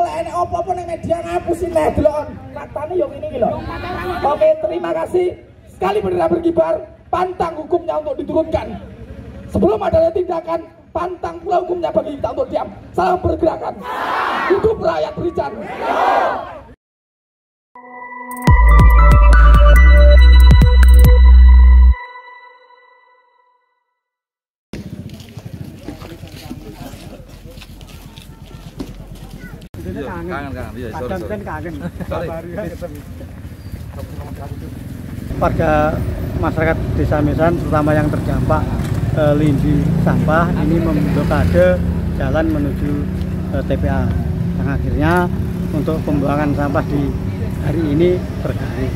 lek enek apa-apa ning media ngapusin leh delok. Katane yo ngene iki lho. Oke, terima kasih. Sekali bendera berkibar, pantang hukumnya untuk diturunkan. Sebelum adanya tindakan, pantang pula hukumnya bagi kita untuk diam. Salam pergerakan. Hidup rakyat Merican. Warga masyarakat Desa Mesan terutama yang terdampak lindi sampah ini memblokade jalan menuju TPA yang akhirnya untuk pembuangan sampah di hari ini terganggu.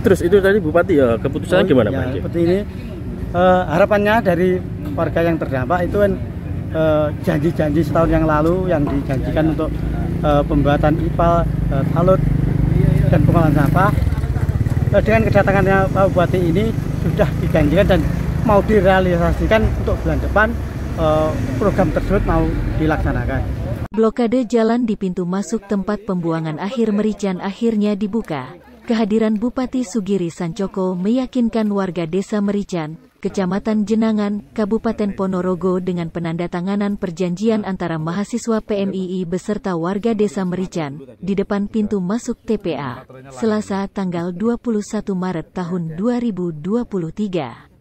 Terus itu tadi Bupati ya keputusannya gimana Pak? Seperti ini harapannya dari warga yang terdampak itu kan janji-janji setahun yang lalu yang dijanjikan untuk pembuatan IPAL, talut dan pengolahan sampah. Dengan kedatangannya Pak Bupati ini sudah dijanjikan dan mau direalisasikan untuk bulan depan program tersebut mau dilaksanakan. Blokade jalan di pintu masuk tempat pembuangan akhir Merican akhirnya dibuka. Kehadiran Bupati Sugiri Sancoko meyakinkan warga Desa Merican, Kecamatan Jenangan, Kabupaten Ponorogo dengan penandatanganan perjanjian antara mahasiswa PMII beserta warga Desa Merican di depan pintu masuk TPA, Selasa tanggal 21 Maret tahun 2023.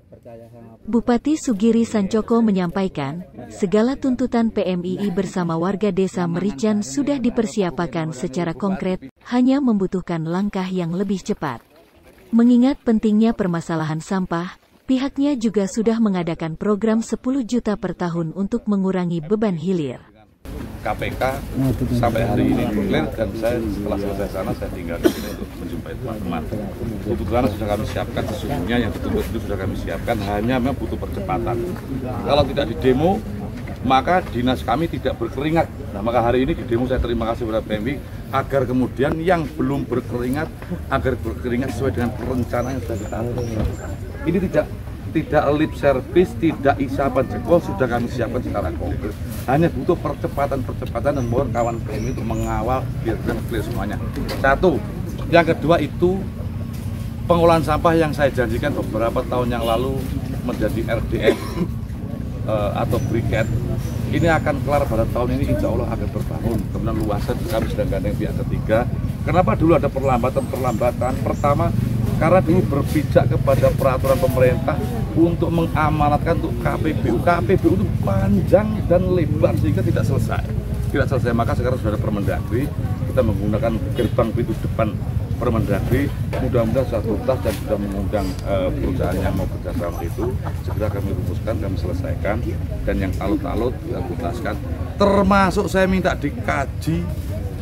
Bupati Sugiri Sancoko menyampaikan, segala tuntutan PMII bersama warga Desa Merican sudah dipersiapkan secara konkret, hanya membutuhkan langkah yang lebih cepat. Mengingat pentingnya permasalahan sampah, pihaknya juga sudah mengadakan program 10 juta per tahun untuk mengurangi beban hilir. KPK sampai hari ini clear dan saya setelah selesai sana saya tinggal di sini untuk menjumpai teman-teman. Tuntutan sudah kami siapkan, sesungguhnya yang dituntut itu sudah kami siapkan, hanya memang butuh percepatan. Kalau tidak di demo, maka dinas kami tidak berkeringat. Nah, maka hari ini di demo saya terima kasih kepada PMI agar kemudian yang belum berkeringat agar berkeringat sesuai dengan perencanaan yang sudah kita lakukan. Ini tidak lip service, tidak isapan jempol, sudah kami siapkan secara konkret. Hanya butuh percepatan dan mohon kawan PMI untuk mengawal biar clear semuanya. Satu, yang kedua itu pengolahan sampah yang saya janjikan beberapa tahun yang lalu menjadi RDF atau briket. Ini akan kelar pada tahun ini, insya Allah akan terbangun. Kemudian luasan kami sedang gandeng pihak ketiga. Kenapa dulu ada perlambatan? Pertama, karena dulu berpijak kepada peraturan pemerintah untuk mengamanatkan untuk KPBU. KPBU itu panjang dan lebar sehingga tidak selesai. Maka sekarang sudah ada Permendagri, kita menggunakan gerbang pintu depan Permendagri. Mudah-mudahan sudah tuntas dan sudah mengundang perusahaan yang mau kerjasama itu. Segera kami rumuskan, kami selesaikan, dan yang talut-talut kita tuntaskan. Termasuk saya minta dikaji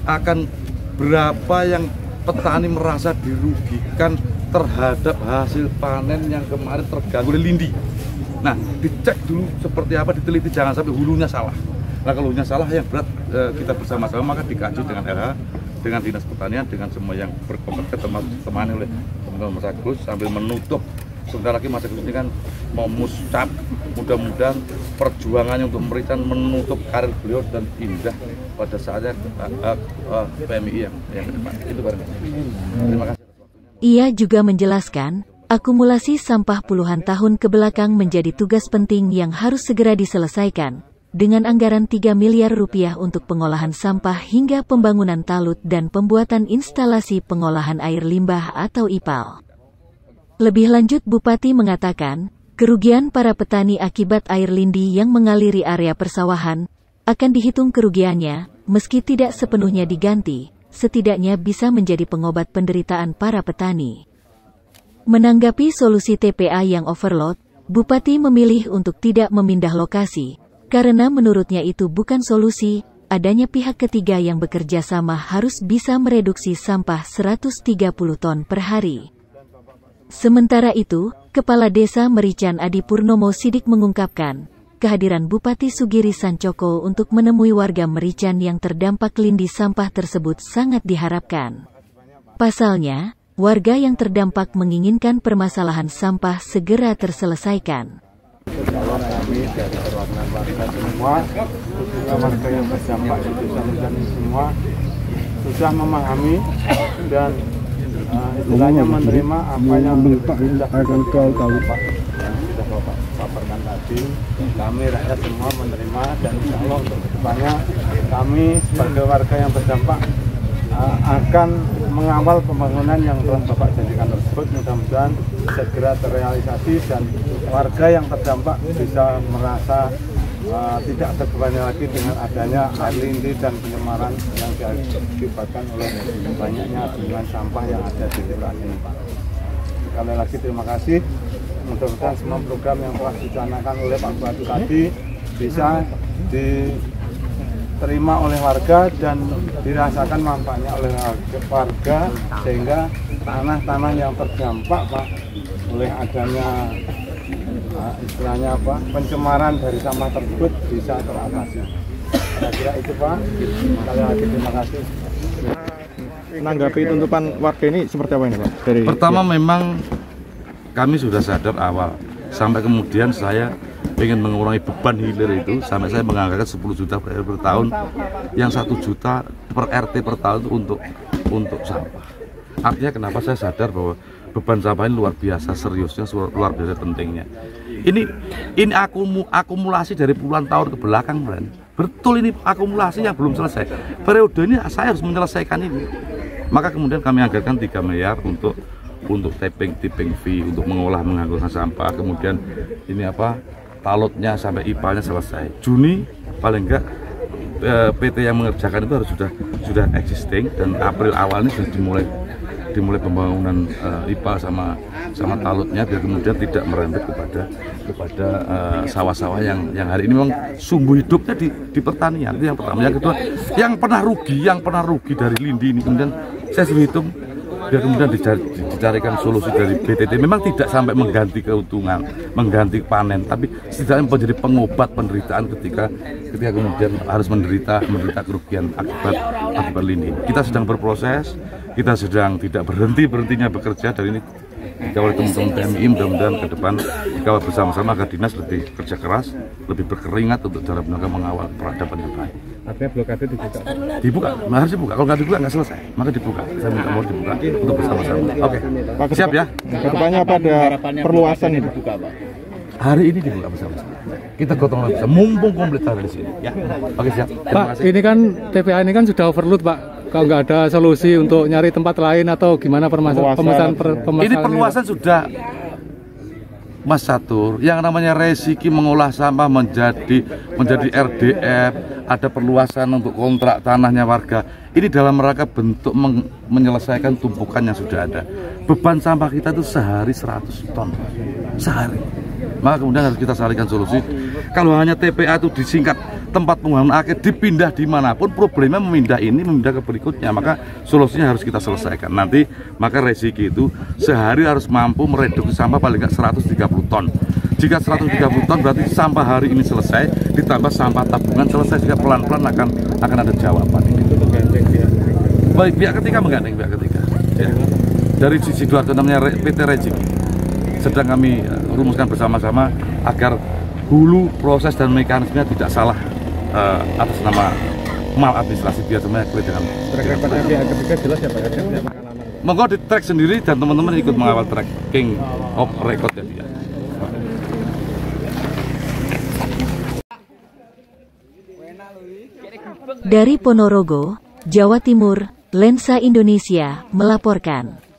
akan berapa yang petani merasa dirugikan terhadap hasil panen yang kemarin terganggu oleh lindi. Nah, dicek dulu seperti apa, diteliti, jangan sampai hulunya salah. Nah, kalau hulunya salah yang berat kita bersama-sama, maka dikaji dengan RH, dengan Dinas Pertanian, dengan semua yang berkompeten, termasuk ditemani oleh teman-teman Mas Agus, sambil menutup. Sebentar lagi Mas Agus ini kan mau muscap, mudah-mudahan perjuangannya untuk Merican menutup karir beliau dan indah pada saatnya PMI yang ke depan. Itu barangkali. Terima kasih. Ia juga menjelaskan, akumulasi sampah puluhan tahun kebelakang menjadi tugas penting yang harus segera diselesaikan, dengan anggaran 3 miliar rupiah untuk pengolahan sampah hingga pembangunan talut dan pembuatan instalasi pengolahan air limbah atau IPAL. Lebih lanjut Bupati mengatakan, kerugian para petani akibat air lindi yang mengaliri area persawahan, akan dihitung kerugiannya, meski tidak sepenuhnya diganti, setidaknya bisa menjadi pengobat penderitaan para petani. Menanggapi solusi TPA yang overload, Bupati memilih untuk tidak memindah lokasi, karena menurutnya itu bukan solusi, adanya pihak ketiga yang bekerja sama harus bisa mereduksi sampah 130 ton per hari. Sementara itu, Kepala Desa Merican Adi Purnomo Sidik mengungkapkan, kehadiran Bupati Sugiri Sancoko untuk menemui warga Merican yang terdampak lindi sampah tersebut sangat diharapkan. Pasalnya, warga yang terdampak menginginkan permasalahan sampah segera terselesaikan. Kalau kami dari perwakilan warga semua, khususnya warga yang terdampak di Desa Mujani semua sudah memahami dan istilahnya menerima apa yang sudah Bapak paparkan tadi. Kami rakyat semua menerima dan insya Allah untuk kedepannya kami sebagai warga yang terdampak akan mengawal pembangunan yang telah Bapak janjikan tersebut. Mudah-mudahan segera terrealisasi dan warga yang terdampak bisa merasa tidak terbebani lagi dengan adanya air lindi dan pencemaran yang diakibatkan oleh banyaknya gunungan sampah yang ada di wilayah ini, Pak. Sekali lagi terima kasih. Mudah-mudahan semua program yang telah dicanangkan oleh Pak Bupati tadi bisa diterima oleh warga dan dirasakan manfaatnya oleh warga, sehingga tanah-tanah yang terdampak, Pak, oleh adanya istilahnya apa, pencemaran dari sampah tersebut bisa teratasi. Kira-kira itu, Pak. Sekali lagi terima kasih. Menanggapi tuntutan warga ini seperti apa ini, Pak? Pertama memang kami sudah sadar awal, sampai kemudian saya ingin mengurangi beban hilir itu, sampai saya menganggarkan 10 juta per tahun, yang 1 juta per RT per tahun itu untuk sampah. Artinya kenapa saya sadar bahwa beban sampah ini luar biasa seriusnya, luar biasa pentingnya. Ini akumulasi dari puluhan tahun ke belakang, Bran. Betul, ini akumulasi yang belum selesai. Periode ini saya harus menyelesaikan ini. Maka kemudian kami anggarkan 3 miliar untuk tipping fee, untuk mengangkut sampah. Kemudian ini talutnya sampai IPA-nya selesai. Juni paling enggak PT yang mengerjakan itu harus sudah existing, dan April awal ini sudah dimulai pembangunan IPA sama talutnya, biar kemudian tidak merembet kepada sawah-sawah yang hari ini memang sumbu hidupnya di pertanian. Itu yang pertama. Yang kedua, yang pernah rugi dari lindi ini, kemudian saya sudah hitung, biar kemudian dicarikan solusi dari BTT. Memang tidak sampai mengganti keuntungan, mengganti panen, tapi setidaknya menjadi pengobat penderitaan ketika kemudian harus menderita kerugian akibat lindi. Kita sedang berproses, kita sedang tidak berhentinya bekerja, dan ini dikawal teman-teman PMI. Mudah-mudahan ke depan dikawal bersama-sama agar dinas lebih kerja keras, lebih berkeringat untuk cara benar mengawal peradaban yang baik. Artinya blokade dibuka, harus dibuka. Kalau nggak dibuka nggak selesai, maka dibuka. Saya minta mau dibuka untuk bersama-sama. Oke, siap ya. Kedepannya apa, ada perluasan ini? Hari ini dibuka bersama-sama. Kita gotong bersama, mumpung komplit ada di sini. Ya. Oke, siap. Pak, ini kan TPA ini kan sudah overload, Pak. Kalau nggak ada solusi untuk nyari tempat lain atau gimana permasalahan ini perluasan sudah, Mas Catur. Yang namanya resiki mengolah sampah menjadi RDF, ada perluasan untuk kontrak tanahnya warga. Ini dalam rangka bentuk menyelesaikan tumpukan yang sudah ada. Beban sampah kita itu sehari 100 ton. Sehari. Maka kemudian harus kita carikan solusi. Kalau hanya TPA itu disingkat tempat pembuangan akhir, dipindah dimanapun, problemnya memindah ke berikutnya. Maka solusinya harus kita selesaikan. Nanti maka resiki itu sehari harus mampu mereduksi sampah paling nggak 130 ton. Jika 130 ton berarti sampah hari ini selesai, ditambah sampah tabungan selesai, jika pelan-pelan akan ada jawaban. Baik, pihak ketiga menggandeng pihak ketiga. Ya. Dari sisi Sidoarjo namanya PT Rezeki. Sedang kami rumuskan bersama-sama agar hulu proses dan mekanismenya tidak salah atas nama maladministrasi, biar semuanya clear dengan pihak ketiga jelas ya, Pak. Monggo di track sendiri dan teman-teman ikut mengawal tracking of record ya dia. Dari Ponorogo, Jawa Timur, Lensa Indonesia melaporkan.